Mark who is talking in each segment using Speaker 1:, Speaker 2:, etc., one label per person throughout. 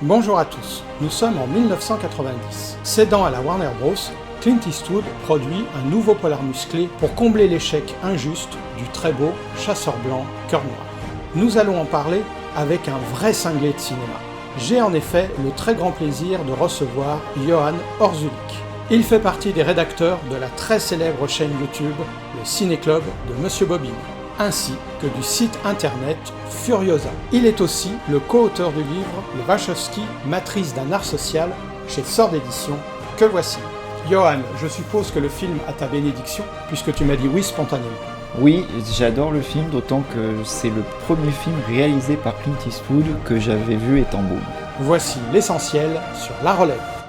Speaker 1: Bonjour à tous, nous sommes en 1990. Cédant à la Warner Bros., Clint Eastwood produit un nouveau polar musclé pour combler l'échec injuste du très beau Chasseur blanc, cœur noir. Nous allons en parler avec un vrai cinglé de cinéma. J'ai en effet le très grand plaisir de recevoir Johan Orzulik. Il fait partie des rédacteurs de la très célèbre chaîne YouTube, le Ciné-Club de Monsieur Bobine, ainsi que du site internet Furiosa. Il est aussi le co-auteur du livre Le Wachowski, matrice d'un art social, chez Sord d'édition, que voici. Johan, je suppose que le film a ta bénédiction, puisque tu m'as dit oui spontanément.
Speaker 2: Oui, j'adore le film, d'autant que c'est le premier film réalisé par Clint Eastwood que j'avais vu étant môme.
Speaker 1: Voici l'essentiel sur La Relève.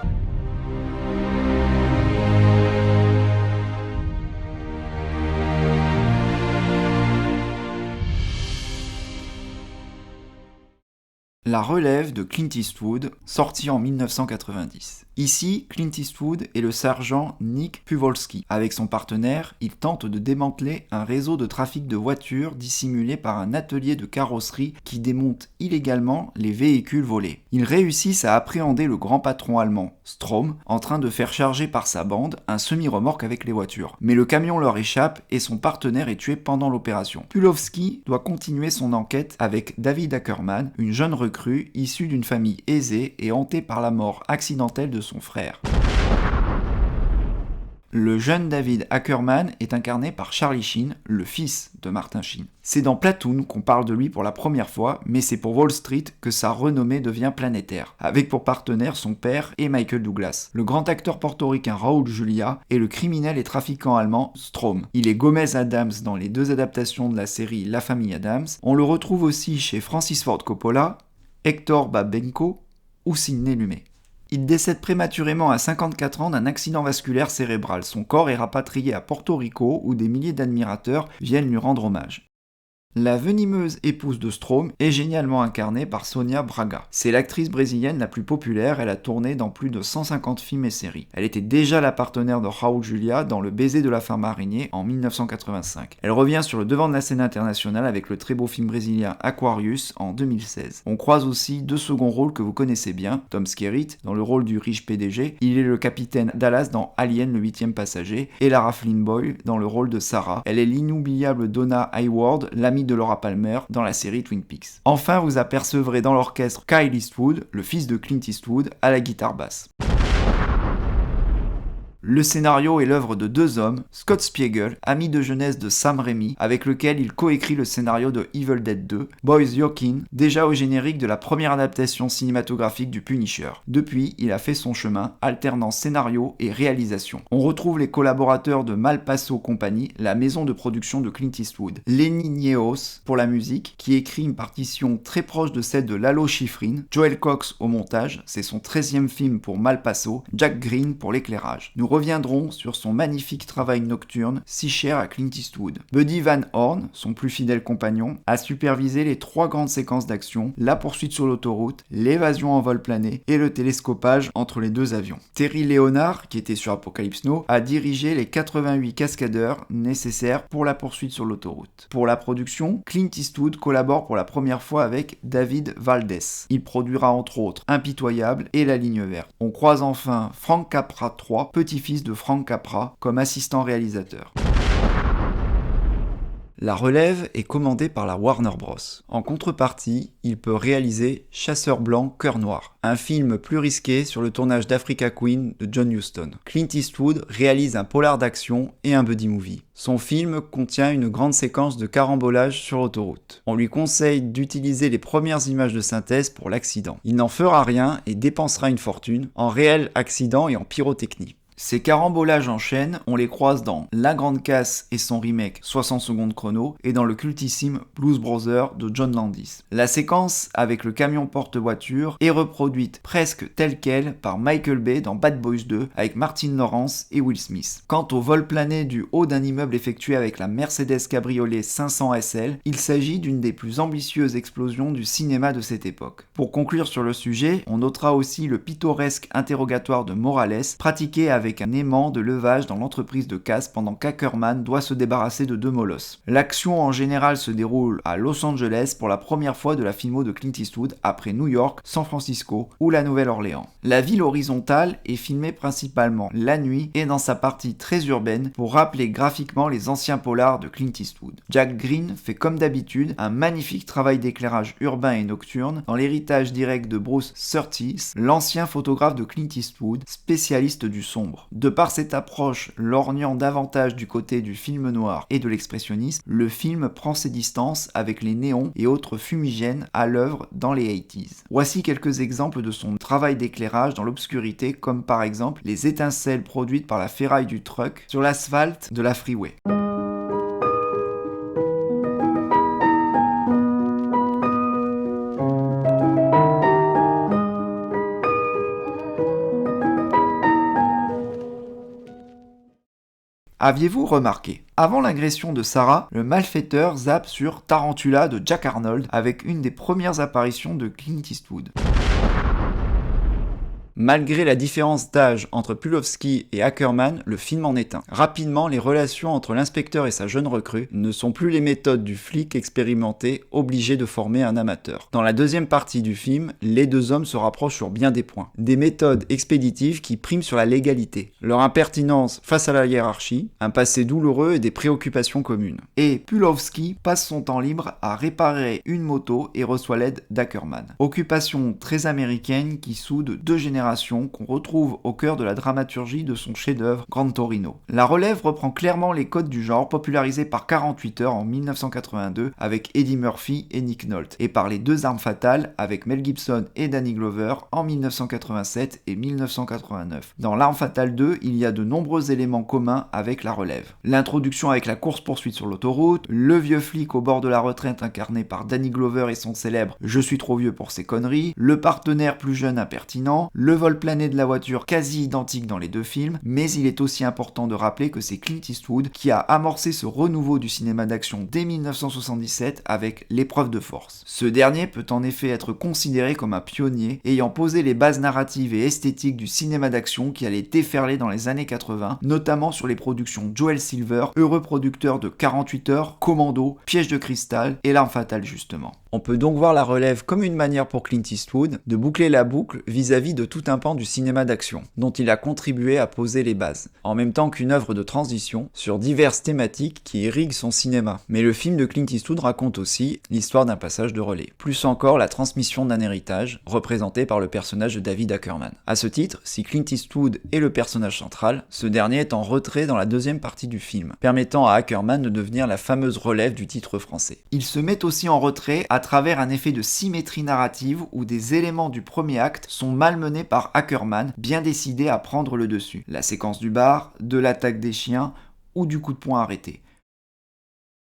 Speaker 2: La Relève de Clint Eastwood, sorti en 1990. Ici, Clint Eastwood est le sergent Nick Puwolski. Avec son partenaire, il tente de démanteler un réseau de trafic de voitures dissimulé par un atelier de carrosserie qui démonte illégalement les véhicules volés. Ils réussissent à appréhender le grand patron allemand, Strom, en train de faire charger par sa bande un semi-remorque avec les voitures. Mais le camion leur échappe et son partenaire est tué pendant l'opération. Puwolski doit continuer son enquête avec David Ackerman, une jeune recrue issue d'une famille aisée et hantée par la mort accidentelle de son frère. Le jeune David Ackerman est incarné par Charlie Sheen, le fils de Martin Sheen. C'est dans Platoon qu'on parle de lui pour la première fois, mais c'est pour Wall Street que sa renommée devient planétaire, avec pour partenaires son père et Michael Douglas, le grand acteur portoricain Raúl Julia et le criminel et trafiquant allemand Strom. Il est Gomez Adams dans les deux adaptations de la série La famille Adams. On le retrouve aussi chez Francis Ford Coppola, Hector Babenco ou Sidney Lumet. Il décède prématurément à 54 ans d'un accident vasculaire cérébral. Son corps est rapatrié à Porto Rico où des milliers d'admirateurs viennent lui rendre hommage. La venimeuse épouse de Strom est génialement incarnée par Sônia Braga. C'est l'actrice brésilienne la plus populaire, elle a tourné dans plus de 150 films et séries. Elle était déjà la partenaire de Raúl Julia dans Le baiser de la femme araignée en 1985. Elle revient sur le devant de la scène internationale avec le très beau film brésilien Aquarius en 2016. On croise aussi deux seconds rôles que vous connaissez bien, Tom Skerritt dans le rôle du riche PDG, il est le capitaine Dallas dans Alien le 8e passager, et Lara Flynn Boyle dans le rôle de Sarah. Elle est l'inoubliable Donna Hayward, l'amie de Laura Palmer dans la série Twin Peaks. Enfin, vous apercevrez dans l'orchestre Kyle Eastwood, le fils de Clint Eastwood, à la guitare basse. Le scénario est l'œuvre de deux hommes, Scott Spiegel, ami de jeunesse de Sam Raimi, avec lequel il coécrit le scénario de Evil Dead 2, Boyce Yokin, déjà au générique de la première adaptation cinématographique du Punisher. Depuis, il a fait son chemin, alternant scénario et réalisation. On retrouve les collaborateurs de Malpaso Company, la maison de production de Clint Eastwood. Lenny Niehaus pour la musique, qui écrit une partition très proche de celle de Lalo Schifrin, Joel Cox au montage, c'est son 13e film pour Malpaso, Jack Green pour l'éclairage. Nous reviendrons sur son magnifique travail nocturne, si cher à Clint Eastwood. Buddy Van Horn, son plus fidèle compagnon, a supervisé les trois grandes séquences d'action, la poursuite sur l'autoroute, l'évasion en vol plané et le télescopage entre les deux avions. Terry Leonard, qui était sur Apocalypse Now, a dirigé les 88 cascadeurs nécessaires pour la poursuite sur l'autoroute. Pour la production, Clint Eastwood collabore pour la première fois avec David Valdés. Il produira entre autres Impitoyable et La Ligne Verte. On croise enfin Frank Capra III, petit-fils de Frank Capra, comme assistant réalisateur. La relève est commandée par la Warner Bros. En contrepartie, il peut réaliser Chasseur blanc, cœur noir, un film plus risqué sur le tournage d'Africa Queen de John Huston. Clint Eastwood réalise un polar d'action et un buddy movie. Son film contient une grande séquence de carambolage sur l'autoroute. On lui conseille d'utiliser les premières images de synthèse pour l'accident. Il n'en fera rien et dépensera une fortune en réel accident et en pyrotechnie. Ces carambolages en chaîne, on les croise dans La Grande Casse et son remake 60 secondes chrono et dans le cultissime Blues Brothers de John Landis. La séquence avec le camion porte-voiture est reproduite presque telle quelle par Michael Bay dans Bad Boys 2 avec Martin Lawrence et Will Smith. Quant au vol plané du haut d'un immeuble effectué avec la Mercedes Cabriolet 500 SL, il s'agit d'une des plus ambitieuses explosions du cinéma de cette époque. Pour conclure sur le sujet, on notera aussi le pittoresque interrogatoire de Morales pratiqué avec avec un aimant de levage dans l'entreprise de casse pendant qu'Ackerman doit se débarrasser de 2 molosses. L'action en général se déroule à Los Angeles pour la première fois de la filmo de Clint Eastwood après New York, San Francisco ou la Nouvelle-Orléans. La ville horizontale est filmée principalement la nuit et dans sa partie très urbaine pour rappeler graphiquement les anciens polars de Clint Eastwood. Jack Green fait comme d'habitude un magnifique travail d'éclairage urbain et nocturne dans l'héritage direct de Bruce Surtees, l'ancien photographe de Clint Eastwood, spécialiste du sombre. De par cette approche lorgnant davantage du côté du film noir et de l'expressionnisme, le film prend ses distances avec les néons et autres fumigènes à l'œuvre dans les 80s. Voici quelques exemples de son travail d'éclairage dans l'obscurité, comme par exemple les étincelles produites par la ferraille du truck sur l'asphalte de la freeway. Aviez-vous remarqué? Avant l'agression de Sarah, le malfaiteur zappe sur Tarantula de Jack Arnold avec une des premières apparitions de Clint Eastwood. Malgré la différence d'âge entre Pulowski et Ackerman, le film en est un. Rapidement, les relations entre l'inspecteur et sa jeune recrue ne sont plus les méthodes du flic expérimenté obligé de former un amateur. Dans la deuxième partie du film, les deux hommes se rapprochent sur bien des points. Des méthodes expéditives qui priment sur la légalité, leur impertinence face à la hiérarchie, un passé douloureux et des préoccupations communes. Et Pulowski passe son temps libre à réparer une moto et reçoit l'aide d'Ackerman. Occupation très américaine qui soude deux générations qu'on retrouve au cœur de la dramaturgie de son chef-d'œuvre Gran Torino. La relève reprend clairement les codes du genre popularisés par 48 heures en 1982 avec Eddie Murphy et Nick Nolte, et par Les Deux Armes Fatales avec Mel Gibson et Danny Glover en 1987 et 1989. Dans L'Arme Fatale 2, il y a de nombreux éléments communs avec la relève. L'introduction avec la course-poursuite sur l'autoroute, le vieux flic au bord de la retraite incarné par Danny Glover et son célèbre « Je suis trop vieux pour ces conneries », le partenaire plus jeune impertinent, le vol plané de la voiture quasi identique dans les deux films, mais il est aussi important de rappeler que c'est Clint Eastwood qui a amorcé ce renouveau du cinéma d'action dès 1977 avec L'épreuve de force. Ce dernier peut en effet être considéré comme un pionnier ayant posé les bases narratives et esthétiques du cinéma d'action qui allait déferler dans les années 80, notamment sur les productions Joel Silver, heureux producteur de 48 heures, Commando, Piège de cristal et L'Arme fatale justement. On peut donc voir la relève comme une manière pour Clint Eastwood de boucler la boucle vis-à-vis de tout un pan du cinéma d'action, dont il a contribué à poser les bases, en même temps qu'une œuvre de transition sur diverses thématiques qui irriguent son cinéma. Mais le film de Clint Eastwood raconte aussi l'histoire d'un passage de relais, plus encore la transmission d'un héritage, représenté par le personnage de David Ackerman. À ce titre, si Clint Eastwood est le personnage central, ce dernier est en retrait dans la deuxième partie du film, permettant à Ackerman de devenir la fameuse relève du titre français. Il se met aussi en retrait à travers un effet de symétrie narrative où des éléments du premier acte sont malmenés par Ackerman, bien décidé à prendre le dessus. La séquence du bar, de l'attaque des chiens ou du coup de poing arrêté.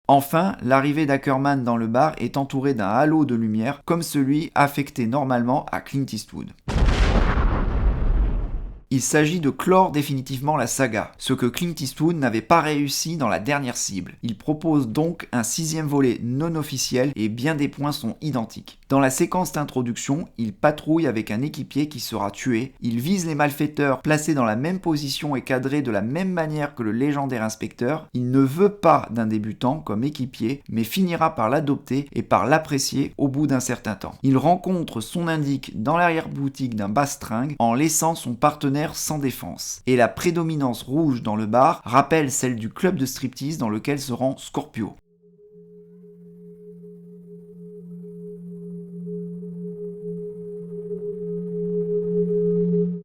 Speaker 2: Enfin, l'arrivée d'Ackerman dans le bar est entourée d'un halo de lumière comme celui affecté normalement à Clint Eastwood. Il s'agit de clore définitivement la saga, ce que Clint Eastwood n'avait pas réussi dans la dernière cible. Il propose donc un 6e volet non officiel et bien des points sont identiques. Dans la séquence d'introduction, il patrouille avec un équipier qui sera tué, il vise les malfaiteurs placés dans la même position et cadrés de la même manière que le légendaire inspecteur, il ne veut pas d'un débutant comme équipier, mais finira par l'adopter et par l'apprécier au bout d'un certain temps. Il rencontre son indique dans l'arrière-boutique d'un bastringue en laissant son partenaire sans défense. Et la prédominance rouge dans le bar rappelle celle du club de striptease dans lequel se rend Scorpio.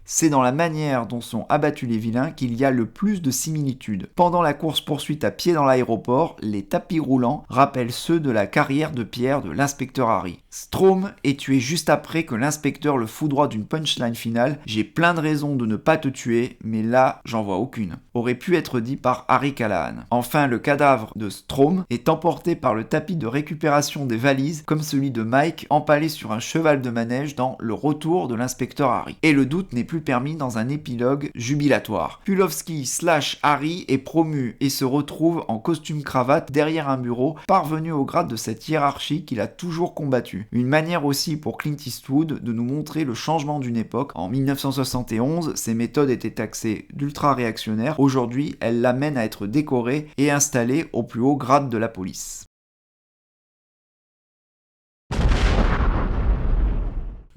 Speaker 2: C'est dans la manière dont sont abattus les vilains qu'il y a le plus de similitudes. Pendant la course-poursuite à pied dans l'aéroport, les tapis roulants rappellent ceux de la carrière de pierre de l'inspecteur Harry. Strom est tué juste après que l'inspecteur le foudroie d'une punchline finale « J'ai plein de raisons de ne pas te tuer, mais là, j'en vois aucune » aurait pu être dit par Harry Callahan. Enfin, le cadavre de Strom est emporté par le tapis de récupération des valises comme celui de Mike empalé sur un cheval de manège dans Le Retour de l'inspecteur Harry. Et le doute n'est plus lui permis dans un épilogue jubilatoire. Pulowski / Harry est promu et se retrouve en costume-cravate derrière un bureau, parvenu au grade de cette hiérarchie qu'il a toujours combattu. Une manière aussi pour Clint Eastwood de nous montrer le changement d'une époque. En 1971, ses méthodes étaient taxées d'ultra-réactionnaires. Aujourd'hui, elles l'amènent à être décoré et installé au plus haut grade de la police.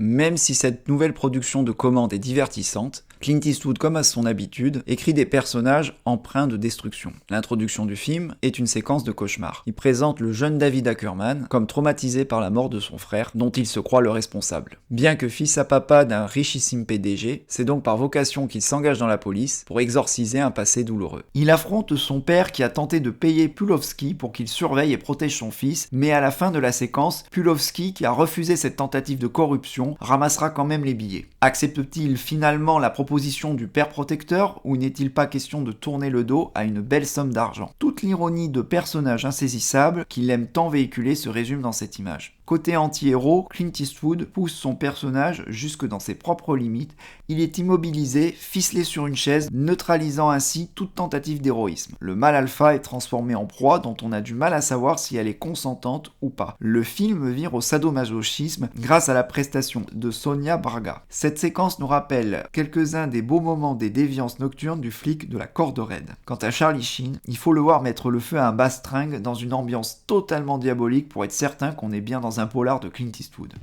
Speaker 2: Même si cette nouvelle production de commande est divertissante, Clint Eastwood, comme à son habitude, écrit des personnages empreints de destruction. L'introduction du film est une séquence de cauchemar. Il présente le jeune David Ackerman comme traumatisé par la mort de son frère, dont il se croit le responsable. Bien que fils à papa d'un richissime PDG, c'est donc par vocation qu'il s'engage dans la police pour exorciser un passé douloureux. Il affronte son père qui a tenté de payer Pulowski pour qu'il surveille et protège son fils, mais à la fin de la séquence, Pulowski, qui a refusé cette tentative de corruption, ramassera quand même les billets. Accepte-t-il finalement la proposition du père protecteur ou n'est-il pas question de tourner le dos à une belle somme d'argent? Toute l'ironie de personnages insaisissables qu'il aime tant véhiculer se résume dans cette image. Côté anti-héros, Clint Eastwood pousse son personnage jusque dans ses propres limites. Il est immobilisé, ficelé sur une chaise, neutralisant ainsi toute tentative d'héroïsme. Le mal alpha est transformé en proie dont on a du mal à savoir si elle est consentante ou pas. Le film vire au sadomasochisme grâce à la prestation de Sonia Braga. Cette séquence nous rappelle quelques-uns des beaux moments des déviances nocturnes du flic de la corde raide. Quant à Charlie Sheen, il faut le voir mettre le feu à un bastringue dans une ambiance totalement diabolique pour être certain qu'on est bien dans un polar de Clint Eastwood.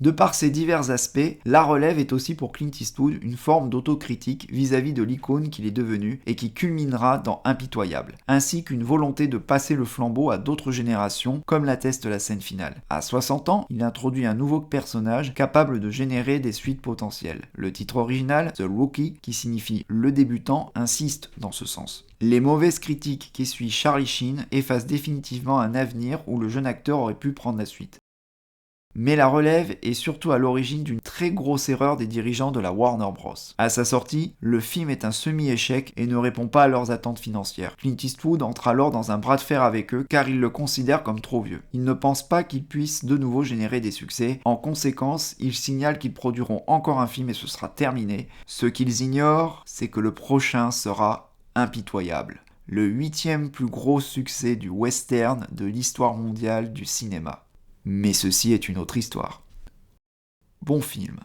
Speaker 2: De par ses divers aspects, La Relève est aussi pour Clint Eastwood une forme d'autocritique vis-à-vis de l'icône qu'il est devenu et qui culminera dans Impitoyable, ainsi qu'une volonté de passer le flambeau à d'autres générations, comme l'atteste la scène finale. À 60 ans, il introduit un nouveau personnage capable de générer des suites potentielles. Le titre original, The Rookie, qui signifie le débutant, insiste dans ce sens. Les mauvaises critiques qu'essuie Charlie Sheen effacent définitivement un avenir où le jeune acteur aurait pu prendre la suite. Mais La Relève est surtout à l'origine d'une très grosse erreur des dirigeants de la Warner Bros. À sa sortie, le film est un semi-échec et ne répond pas à leurs attentes financières. Clint Eastwood entre alors dans un bras de fer avec eux car il le considère comme trop vieux. Il ne pense pas qu'il puisse de nouveau générer des succès. En conséquence, il signale qu'ils produiront encore un film et ce sera terminé. Ce qu'ils ignorent, c'est que le prochain sera Impitoyable. Le 8e plus gros succès du western de l'histoire mondiale du cinéma. Mais ceci est une autre histoire. Bon film.